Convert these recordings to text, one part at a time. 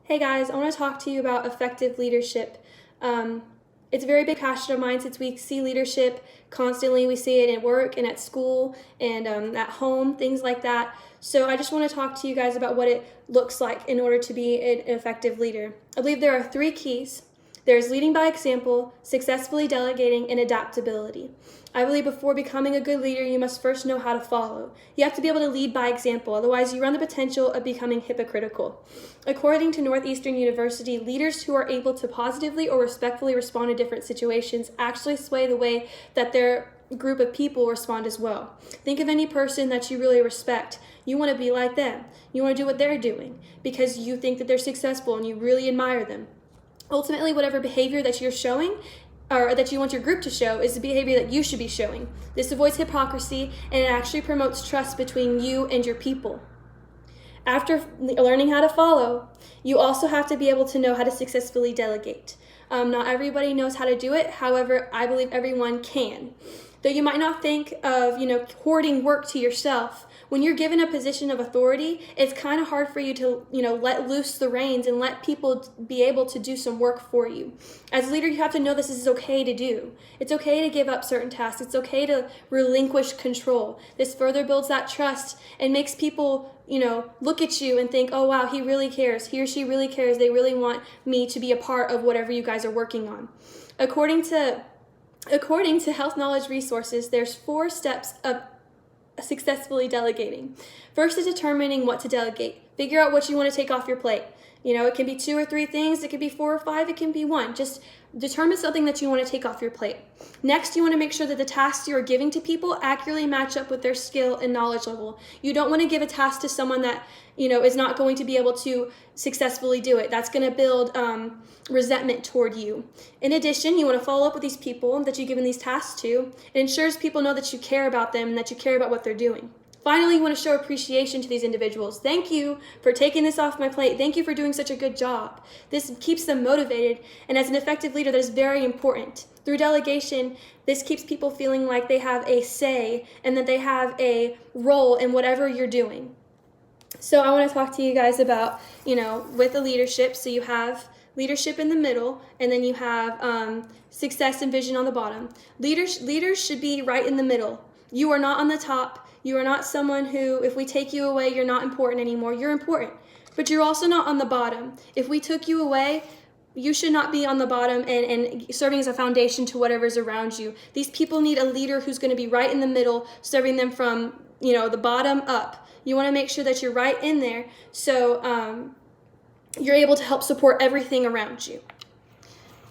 Hey guys, I want to talk to you about effective leadership. It's a very big passion of mine since we see leadership constantly. We see it at work and at school and at home, things like that. So I just want to talk to you guys about what it looks like in order to be an effective leader. I believe there are three keys. There's leading by example, successfully delegating, and adaptability. I believe before becoming a good leader, you must first know how to follow. You have to be able to lead by example, otherwise you run the potential of becoming hypocritical. According to Northeastern University, leaders who are able to positively or respectfully respond to different situations actually sway the way that their group of people respond as well. Think of any person that you really respect. You want to be like them. You want to do what they're doing because you think that they're successful and you really admire them. Ultimately, whatever behavior that you're showing or that you want your group to show is the behavior that you should be showing. This avoids hypocrisy and it actually promotes trust between you and your people. After learning how to follow, you also have to be able to know how to successfully delegate. Not everybody knows how to do it. However, I believe everyone can. Though you might not think of, hoarding work to yourself, when you're given a position of authority, it's kind of hard for you to, let loose the reins and let people be able to do some work for you. As a leader, you have to know this is okay to do. It's okay to give up certain tasks. It's okay to relinquish control. This further builds that trust and makes people look at you and think, oh, wow, he really cares. He or she really cares. They really want me to be a part of whatever you guys are working on. According to Health Knowledge Resources, there's 4 steps of successfully delegating. First is determining what to delegate. Figure out what you want to take off your plate. It can be 2 or 3 things. It can be 4 or 5. It can be 1. Just determine something that you want to take off your plate. Next, you want to make sure that the tasks you are giving to people accurately match up with their skill and knowledge level. You don't want to give a task to someone that, is not going to be able to successfully do it. That's going to build resentment toward you. In addition, you want to follow up with these people that you've given these tasks to. It ensures people know that you care about them and that you care about what they're doing. Finally, you want to show appreciation to these individuals. Thank you for taking this off my plate. Thank you for doing such a good job. This keeps them motivated, and as an effective leader, that is very important. Through delegation, this keeps people feeling like they have a say and that they have a role in whatever you're doing. So I want to talk to you guys about, with the leadership. So you have leadership in the middle, and then you have success and vision on the bottom. Leaders should be right in the middle. You are not on the top. You are not someone who, if we take you away, you're not important anymore. You're important, but you're also not on the bottom. If we took you away, you should not be on the bottom and serving as a foundation to whatever's around you. These people need a leader who's going to be right in the middle, serving them from, the bottom up. You want to make sure that you're right in there so you're able to help support everything around you.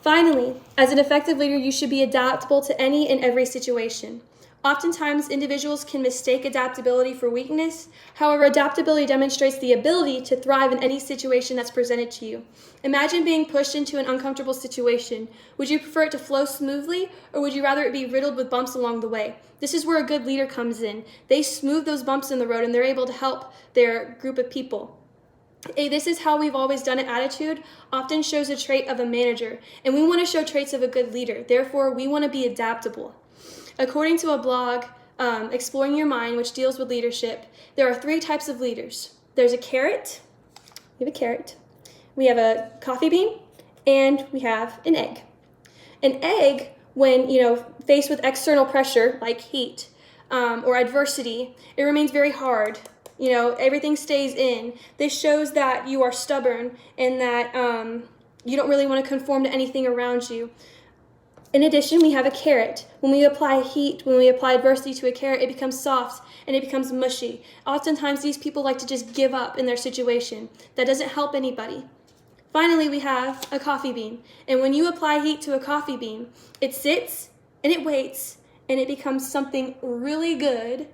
Finally, as an effective leader, you should be adaptable to any and every situation. Oftentimes, individuals can mistake adaptability for weakness. However, adaptability demonstrates the ability to thrive in any situation that's presented to you. Imagine being pushed into an uncomfortable situation. Would you prefer it to flow smoothly, or would you rather it be riddled with bumps along the way? This is where a good leader comes in. They smooth those bumps in the road, and they're able to help their group of people. This is how we've always done it attitude often shows a trait of a manager, and we want to show traits of a good leader. Therefore, we want to be adaptable. According to a blog, Exploring Your Mind, which deals with leadership, there are 3 types of leaders. There's a carrot, we have a carrot, we have a coffee bean, and we have an egg. An egg, when faced with external pressure like heat or adversity, it remains very hard. Everything stays in. This shows that you are stubborn and that you don't really want to conform to anything around you. In addition, we have a carrot. When we apply heat, when we apply adversity to a carrot, it becomes soft and it becomes mushy. Oftentimes, these people like to just give up in their situation. That doesn't help anybody. Finally, we have a coffee bean. And when you apply heat to a coffee bean, it sits and it waits and it becomes something really good,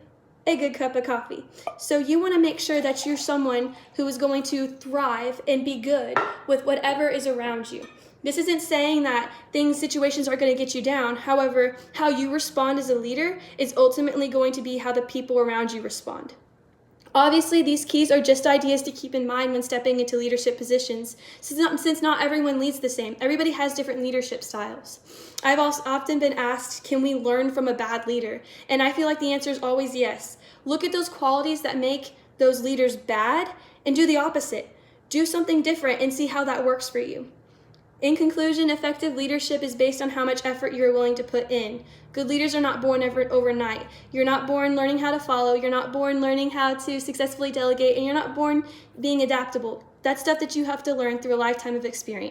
a good cup of coffee. So you want to make sure that you're someone who is going to thrive and be good with whatever is around you. This isn't saying that situations are going to get you down. However, how you respond as a leader is ultimately going to be how the people around you respond. Obviously, these keys are just ideas to keep in mind when stepping into leadership positions, since not everyone leads the same. Everybody has different leadership styles. I've also often been asked, can we learn from a bad leader? And I feel like the answer is always yes. Look at those qualities that make those leaders bad and do the opposite. Do something different and see how that works for you. In conclusion, effective leadership is based on how much effort you're willing to put in. Good leaders are not born overnight. You're not born learning how to follow. You're not born learning how to successfully delegate. And you're not born being adaptable. That's stuff that you have to learn through a lifetime of experience.